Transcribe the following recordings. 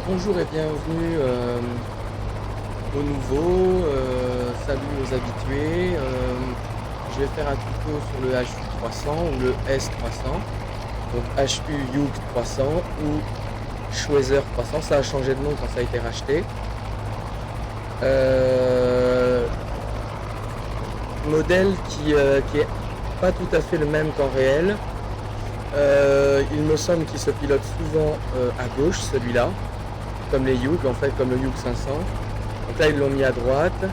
Bonjour et bienvenue aux nouveaux, salut aux habitués. Je vais faire un tuto sur le HU 300 ou le S300. Donc HU Hughes 300 ou Schwezer 300, ça a changé de nom quand ça a été racheté. Modèle qui est pas tout à fait le même qu'en réel. Il me semble qu'il se pilote souvent à gauche, celui-là, comme les Hughes, en fait, comme le Hughes 500. Donc là, ils l'ont mis à droite.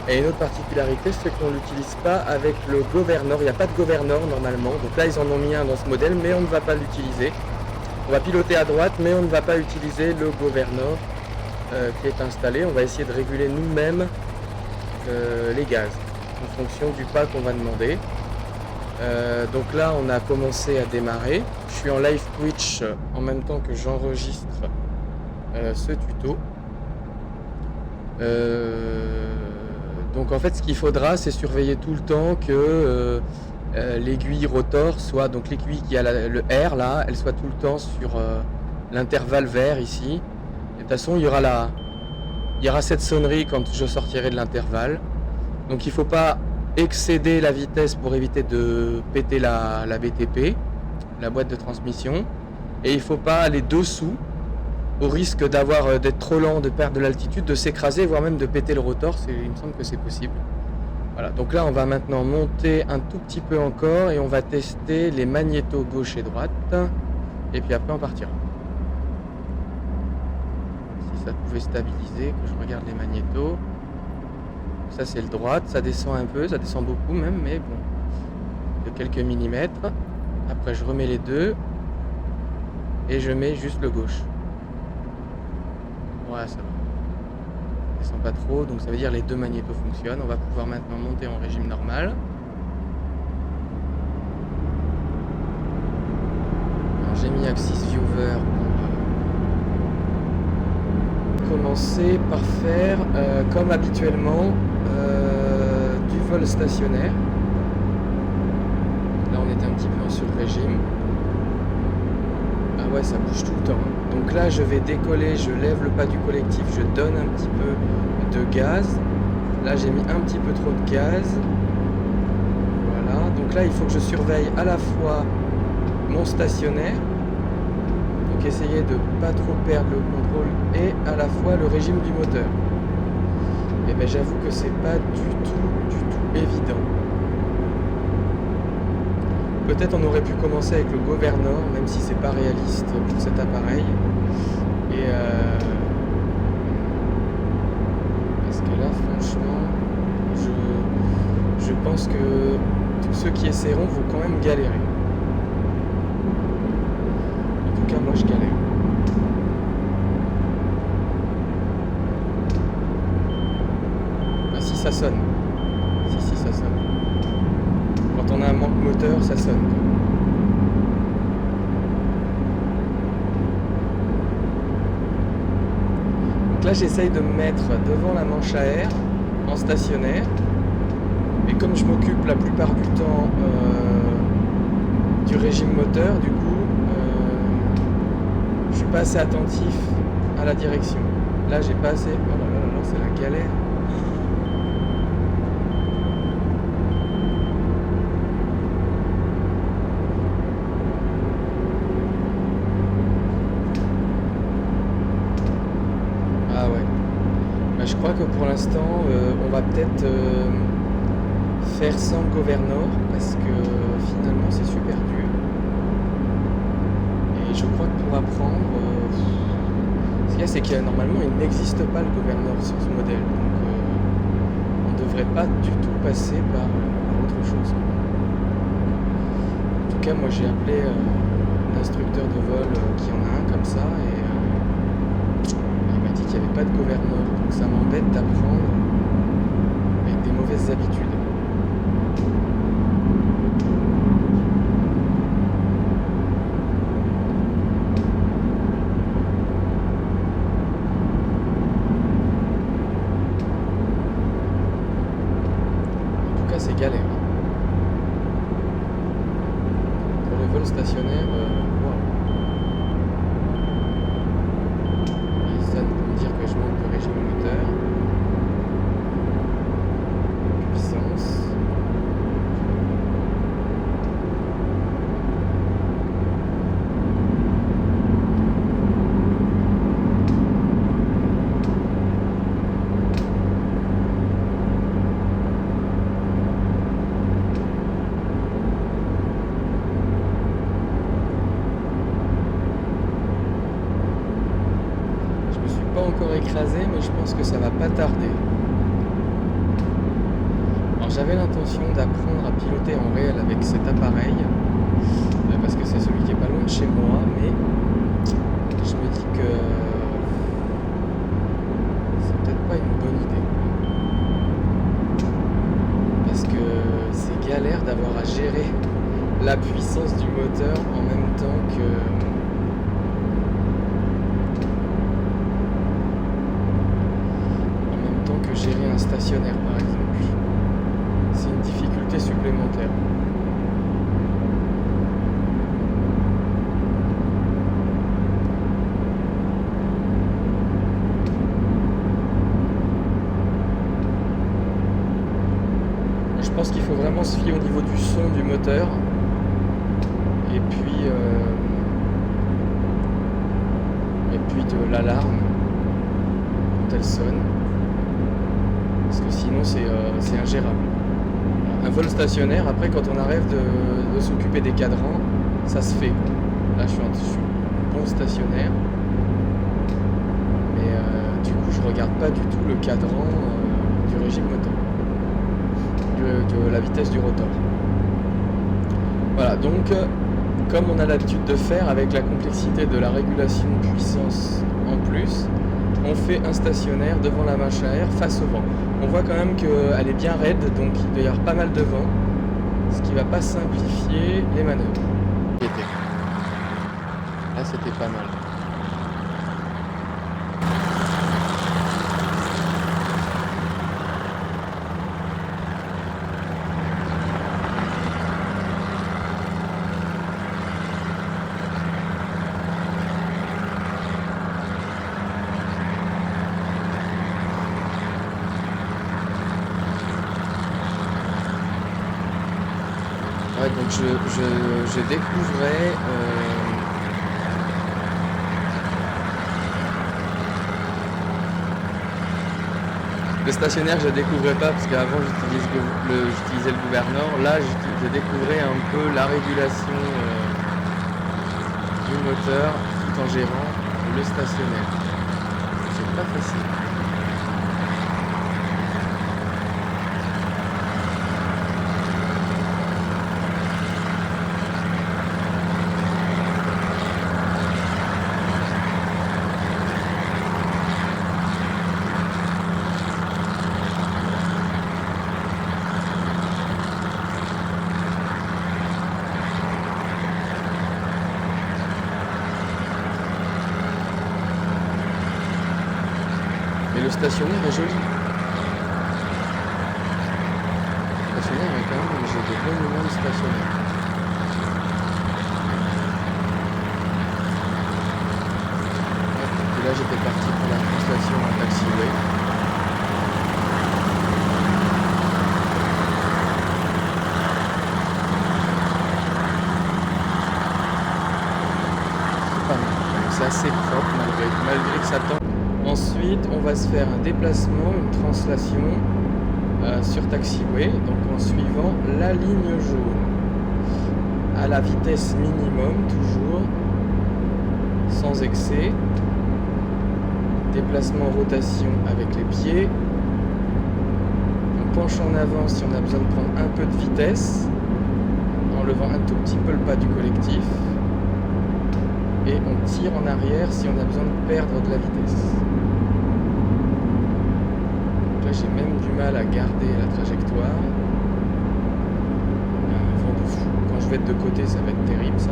Et une autre particularité, c'est qu'on ne l'utilise pas avec le governor. Il n'y a pas de governor normalement. Donc là, ils en ont mis un dans ce modèle, mais on ne va pas l'utiliser. On va piloter à droite, mais on ne va pas utiliser le governor qui est installé. On va essayer de réguler nous-mêmes les gaz en fonction du pas qu'on va demander. Donc là on a commencé à démarrer. Je suis en live Twitch en même temps que j'enregistre ce tuto. Donc en fait ce qu'il faudra, c'est surveiller tout le temps que l'aiguille rotor soit, donc l'aiguille qui a le R là, elle soit tout le temps sur l'intervalle vert ici. Et de toute façon il y aura cette sonnerie quand je sortirai de l'intervalle. Donc il ne faut pas excéder la vitesse pour éviter de péter la BTP, la boîte de transmission, et il ne faut pas aller dessous au risque d'être trop lent, de perdre de l'altitude, de s'écraser, voire même de péter le rotor. Il me semble que c'est possible. Voilà, donc là on va maintenant monter un tout petit peu encore et on va tester les magnétos gauche et droite, et puis après on partira. Si ça pouvait stabiliser, que je regarde les magnétos. Ça c'est le droite, ça descend un peu, ça descend beaucoup même, mais bon, de quelques millimètres. Après je remets les deux et je mets juste le gauche. Ouais, ça va. Ça descend pas trop, donc ça veut dire les deux magnétos fonctionnent. On va pouvoir maintenant monter en régime normal. Alors j'ai mis Axis Viewer pour commencer par faire comme habituellement du vol stationnaire. Là on était un petit peu en sur-régime. Ah ouais, ça bouge tout le temps. Donc là je vais décoller, je lève le pas du collectif, je donne un petit peu de gaz. Là j'ai mis un petit peu trop de gaz. Voilà, donc là il faut que je surveille à la fois mon stationnaire, donc essayer de pas trop perdre le contrôle, et à la fois le régime du moteur. Et bien j'avoue que c'est pas du tout évident. Peut-être on aurait pu commencer avec le governor, même si c'est pas réaliste pour cet appareil. Et parce que là franchement je pense que tous ceux qui essaieront vont quand même galérer. En tout cas moi je galère. Ça sonne. Si, ça sonne. Quand on a un manque moteur, ça sonne. Donc là, j'essaye de me mettre devant la manche à air en stationnaire. Et comme je m'occupe la plupart du temps du régime moteur, du coup, je suis pas assez attentif à la direction. Là, j'ai pas assez... Oh là là, c'est la galère. Je crois que pour l'instant, on va peut-être faire sans governor parce que finalement c'est super dur. Et je crois que pour apprendre, ce qu'il y a, c'est que normalement il n'existe pas le governor sur ce modèle. Donc on ne devrait pas du tout passer par autre chose. En tout cas, moi j'ai appelé l'instructeur de vol qui en a un comme ça et il m'a dit qu'il n'y avait pas de governor. Donc ça m'embête d'apprendre avec des mauvaises habitudes. En tout cas c'est galère. Pour le vol stationnaire, wow. écrasé, mais je pense que ça va pas tarder. Alors j'avais l'intention d'apprendre à piloter en réel avec cet appareil, parce que c'est celui qui est pas loin de chez moi, mais je me dis que c'est peut-être pas une bonne idée. Parce que c'est galère d'avoir à gérer la puissance du moteur en même temps que... gérer un stationnaire par exemple. C'est une difficulté supplémentaire. Je pense qu'il faut vraiment se fier au niveau du son du moteur et puis de l'alarme quand elle sonne. Parce que sinon c'est ingérable. Un vol stationnaire, après quand on arrive de s'occuper des cadrans, ça se fait. Là je suis bon stationnaire, mais du coup je regarde pas du tout le cadran du régime moteur, de la vitesse du rotor. Voilà, donc comme on a l'habitude de faire avec la complexité de la régulation de puissance en plus, on fait un stationnaire devant la mâche à air face au vent. On voit quand même qu'elle est bien raide, donc il doit y avoir pas mal de vent, ce qui va pas simplifier les manœuvres. Là c'était pas mal. Ouais, donc je découvrais le stationnaire, je découvrais pas parce qu'avant j'utilisais le gouverneur. Là je découvrais un peu la régulation du moteur tout en gérant le stationnaire. C'est pas facile. Le stationnaire est joli. Le stationnaire est quand même, j'ai des bons moments de stationnaire. Et là j'étais parti pour la translation en taxiway. C'est pas mal, c'est assez propre malgré que ça tend. Ensuite, on va se faire un déplacement, une translation sur taxiway, donc en suivant la ligne jaune, à la vitesse minimum toujours, sans excès. Déplacement rotation avec les pieds. On penche en avant si on a besoin de prendre un peu de vitesse, en levant un tout petit peu le pas du collectif. Et on tire en arrière si on a besoin de perdre de la vitesse. Donc là j'ai même du mal à garder la trajectoire. Il y a un vent de fou. Quand je vais être de côté, ça va être terrible ça.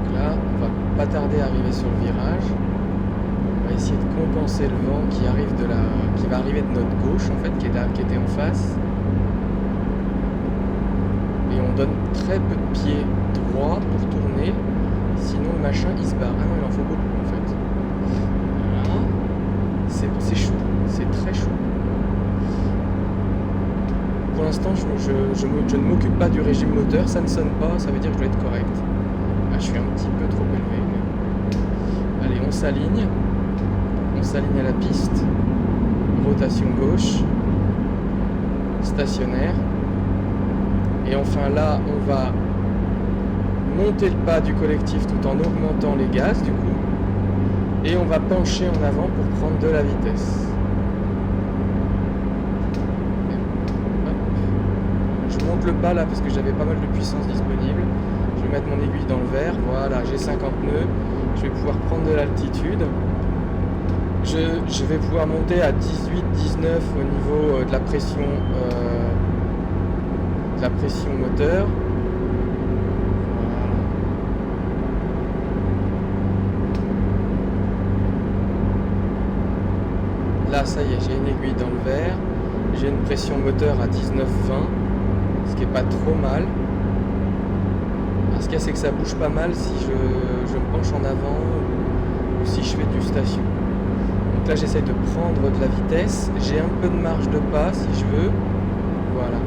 Donc là, on va pas tarder à arriver sur le virage. On va essayer de compenser le vent qui va arriver de notre gauche en fait, qui était en face. Et on donne très peu de pieds droits pour tourner, sinon le machin il se barre. Ah non, il en faut beaucoup en fait. Voilà. C'est chaud, c'est très chaud. Pour l'instant, je ne m'occupe pas du régime moteur, ça ne sonne pas, ça veut dire que je dois être correct. Ah, je suis un petit peu trop élevé. Mais... Allez, on s'aligne à la piste, rotation gauche, stationnaire. Et enfin là, on va monter le pas du collectif tout en augmentant les gaz du coup. Et on va pencher en avant pour prendre de la vitesse. Hop. Je monte le pas là parce que j'avais pas mal de puissance disponible. Je vais mettre mon aiguille dans le vert. Voilà, j'ai 50 nœuds. Je vais pouvoir prendre de l'altitude. Je vais pouvoir monter à 18, 19 au niveau de la pression moteur. Là, ça y est, j'ai une aiguille dans le vert. J'ai une pression moteur à 19-20, ce qui est pas trop mal. Alors, ce qu'il y a, c'est que ça bouge pas mal si je me penche en avant ou si je fais du station. Donc là, j'essaie de prendre de la vitesse. J'ai un peu de marge de pas si je veux. Voilà.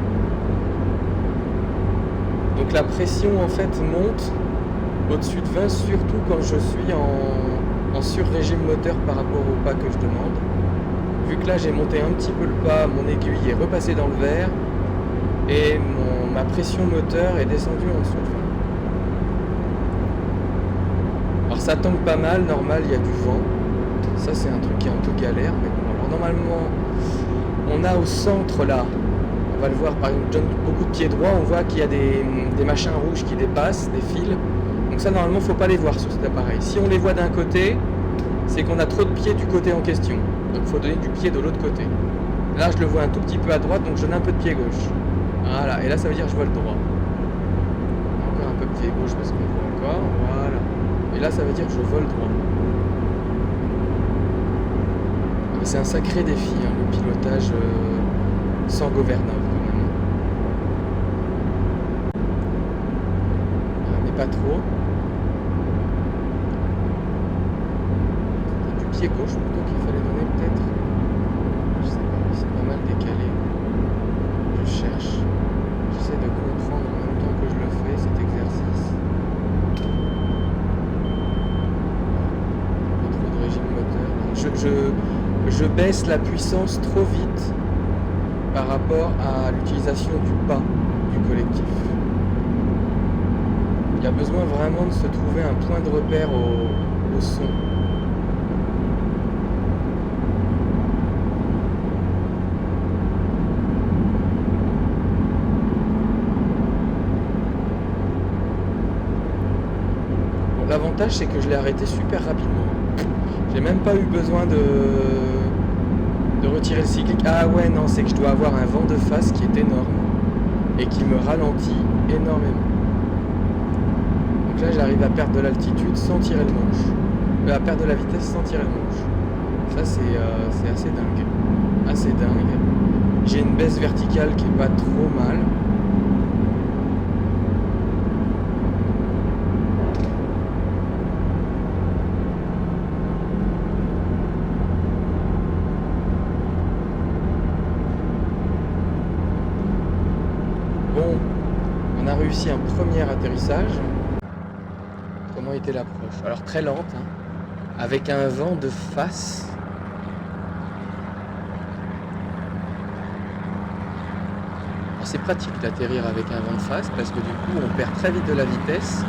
Donc la pression, en fait, monte au-dessus de 20, surtout quand je suis en sur-régime moteur par rapport au pas que je demande. Vu que là j'ai monté un petit peu le pas, mon aiguille est repassée dans le vert et ma pression moteur est descendue en dessous de 20. Alors ça tombe pas mal, normal, il y a du vent. Ça c'est un truc qui est un peu galère, mais bon, alors normalement on a au centre là, on va le voir par exemple, beaucoup de pieds droits, on voit qu'il y a des machins rouges qui dépassent, des fils. Donc ça normalement faut pas les voir sur cet appareil. Si on les voit d'un côté, c'est qu'on a trop de pieds du côté en question. Donc il faut donner du pied de l'autre côté. Là je le vois un tout petit peu à droite, donc je donne un peu de pied gauche. Voilà, et là ça veut dire que je vole droit. Encore un peu de pied gauche parce qu'on voit encore. Voilà. Et là ça veut dire que je vole droit. C'est un sacré défi, hein, le pilotage sans gouvernail quand même. Mais pas trop. Pied gauche plutôt qu'il fallait donner peut-être. Je sais pas, c'est pas mal décalé. Je cherche. J'essaie de comprendre en même temps que je le fais cet exercice. Pas trop de régime moteur. Je baisse la puissance trop vite par rapport à l'utilisation du pas du collectif. Il y a besoin vraiment de se trouver un point de repère au son. L'avantage c'est que je l'ai arrêté super rapidement. J'ai même pas eu besoin de retirer le cyclique. Ah ouais non, c'est que je dois avoir un vent de face qui est énorme et qui me ralentit énormément. Donc là j'arrive à perdre de l'altitude sans tirer le manche. À perdre de la vitesse sans tirer le manche. Ça c'est assez dingue. Assez dingue. J'ai une baisse verticale qui est pas trop mal. Réussi un premier atterrissage. Comment était l'approche? Alors très lente, hein, avec un vent de face. C'est pratique d'atterrir avec un vent de face parce que du coup on perd très vite de la vitesse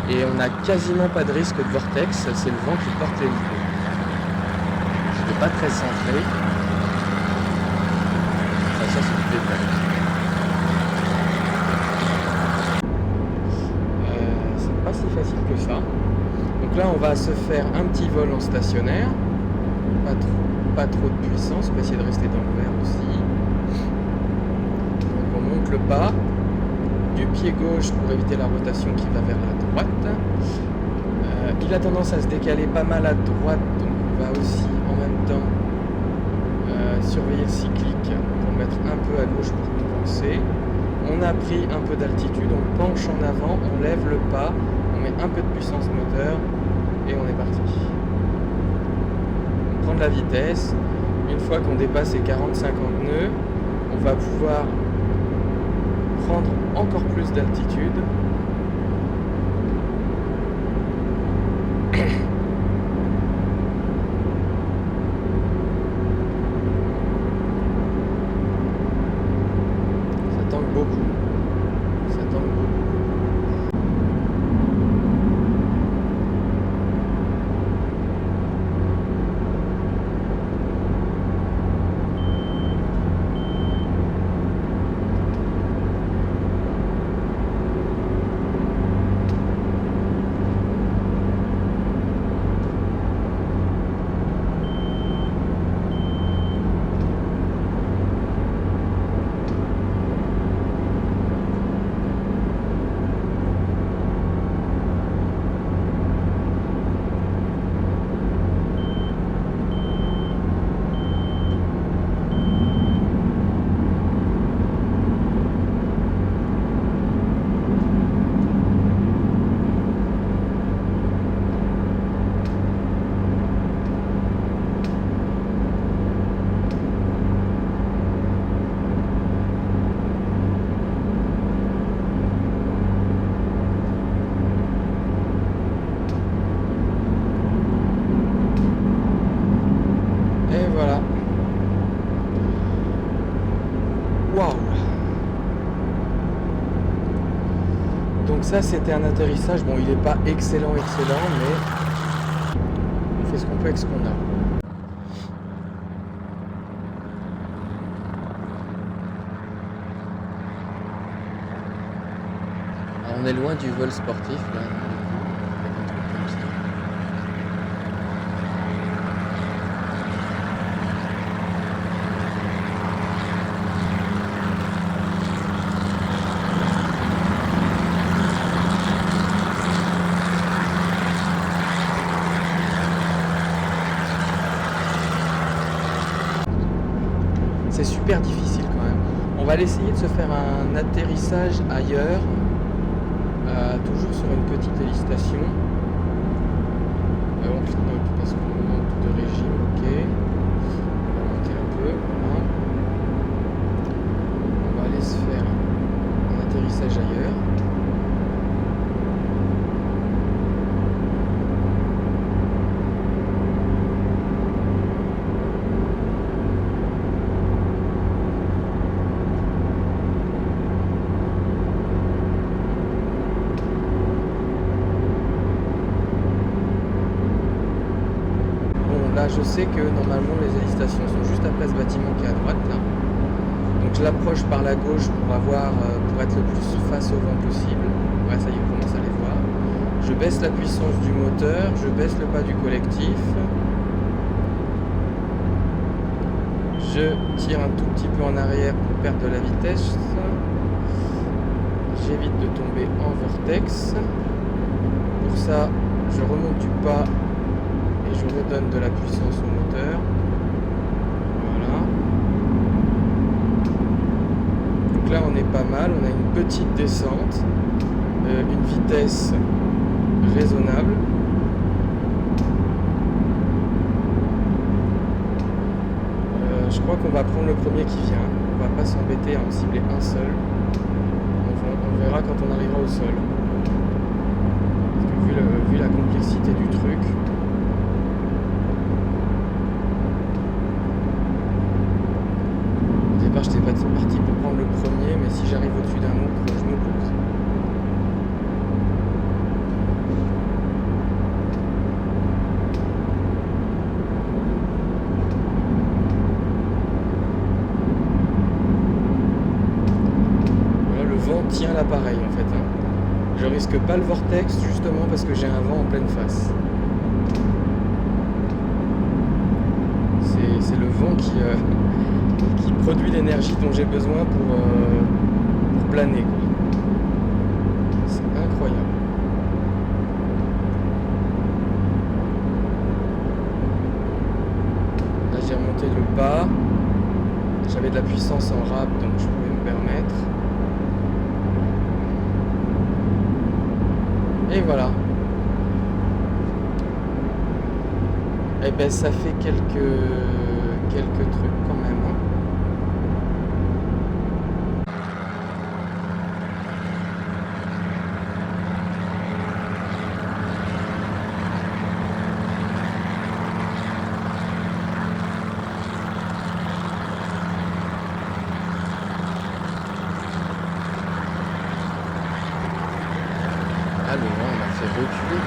et on n'a quasiment pas de risque de vortex, c'est le vent qui porte l'hélico. C'était pas très centré. Ça c'est du détail. Si facile que ça. Donc là on va se faire un petit vol en stationnaire, pas trop de puissance, on va essayer de rester dans le vert aussi. Donc on monte le pas du pied gauche pour éviter la rotation qui va vers la droite. Il a tendance à se décaler pas mal à droite, donc on va aussi en même temps surveiller le cyclique pour mettre un peu à gauche pour compenser. On a pris un peu d'altitude, on penche en avant, on lève le pas, on met un peu de puissance moteur et on est parti. On prend de la vitesse. Une fois qu'on dépasse les 40-50 nœuds, on va pouvoir prendre encore plus d'altitude. ça c'était un atterrissage, bon il n'est pas excellent, mais on fait ce qu'on peut avec ce qu'on a. Alors, on est loin du vol sportif là, avec un truc comme ça. C'est super difficile quand même. On va essayer de se faire un atterrissage ailleurs, toujours sur une petite hélistation. On pilote parce qu'on monte de régime, ok. On va monter un peu, voilà. On va aller se faire un atterrissage ailleurs. Là, je sais que normalement les hélistations sont juste après ce bâtiment qui est à droite là. Donc je l'approche par la gauche pour être le plus face au vent possible. Ouais, ça y est, on commence à les voir. Je baisse la puissance du moteur, je baisse le pas du collectif. Je tire un tout petit peu en arrière pour perdre de la vitesse. J'évite de tomber en vortex. Pour ça, je remonte du pas. Et je redonne de la puissance au moteur. Voilà. Donc là on est pas mal, on a une petite descente, une vitesse raisonnable. Je crois qu'on va prendre le premier qui vient. On va pas s'embêter à en cibler un seul. On verra quand on arrivera au sol. Parce que vu la complexité du truc. J'étais parti pour prendre le premier, mais si j'arrive au-dessus d'un autre, je me pose. Voilà, le vent tient l'appareil en fait. Je risque pas le vortex justement parce que j'ai un vent en pleine face. C'est le vent qui produit l'énergie dont j'ai besoin pour planer. C'est incroyable. Là j'ai remonté le pas. J'avais de la puissance en rap donc je pouvais me permettre. Et voilà. Et ben ça fait quelques trucs quand même. Ah, le vent, on m'a fait reculer.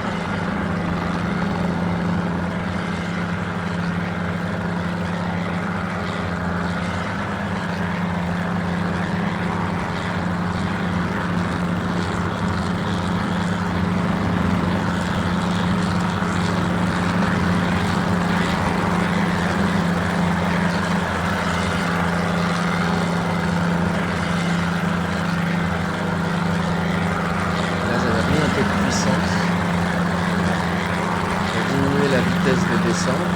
Diminuer la vitesse de descente.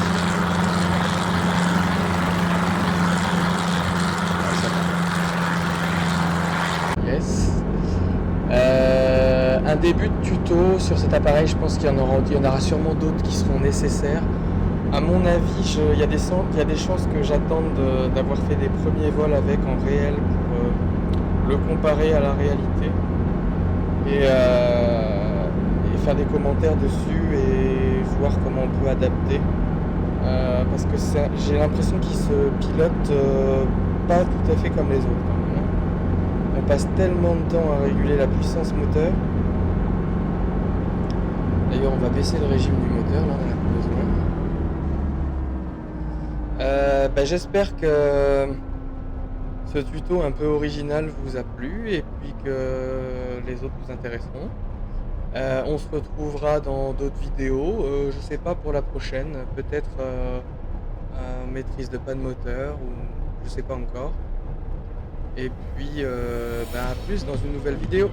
Yes. Un début de tuto sur cet appareil, je pense qu'il y en aura sûrement d'autres qui seront nécessaires. À mon avis, il y a des chances que j'attende d'avoir fait des premiers vols avec en réel pour le comparer à la réalité. Et faire des commentaires dessus et voir comment on peut adapter parce que j'ai l'impression qu'ils se pilotent pas tout à fait comme les autres quand même. On passe tellement de temps à réguler la puissance moteur D'ailleurs, on va baisser le régime du moteur, là, on en a plus besoin. J'espère que ce tuto un peu original vous a plu et puis que les autres vous intéresseront. On se retrouvera dans d'autres vidéos, je sais pas pour la prochaine, peut-être maîtrise de panne moteur ou je sais pas encore. Et puis à plus dans une nouvelle vidéo.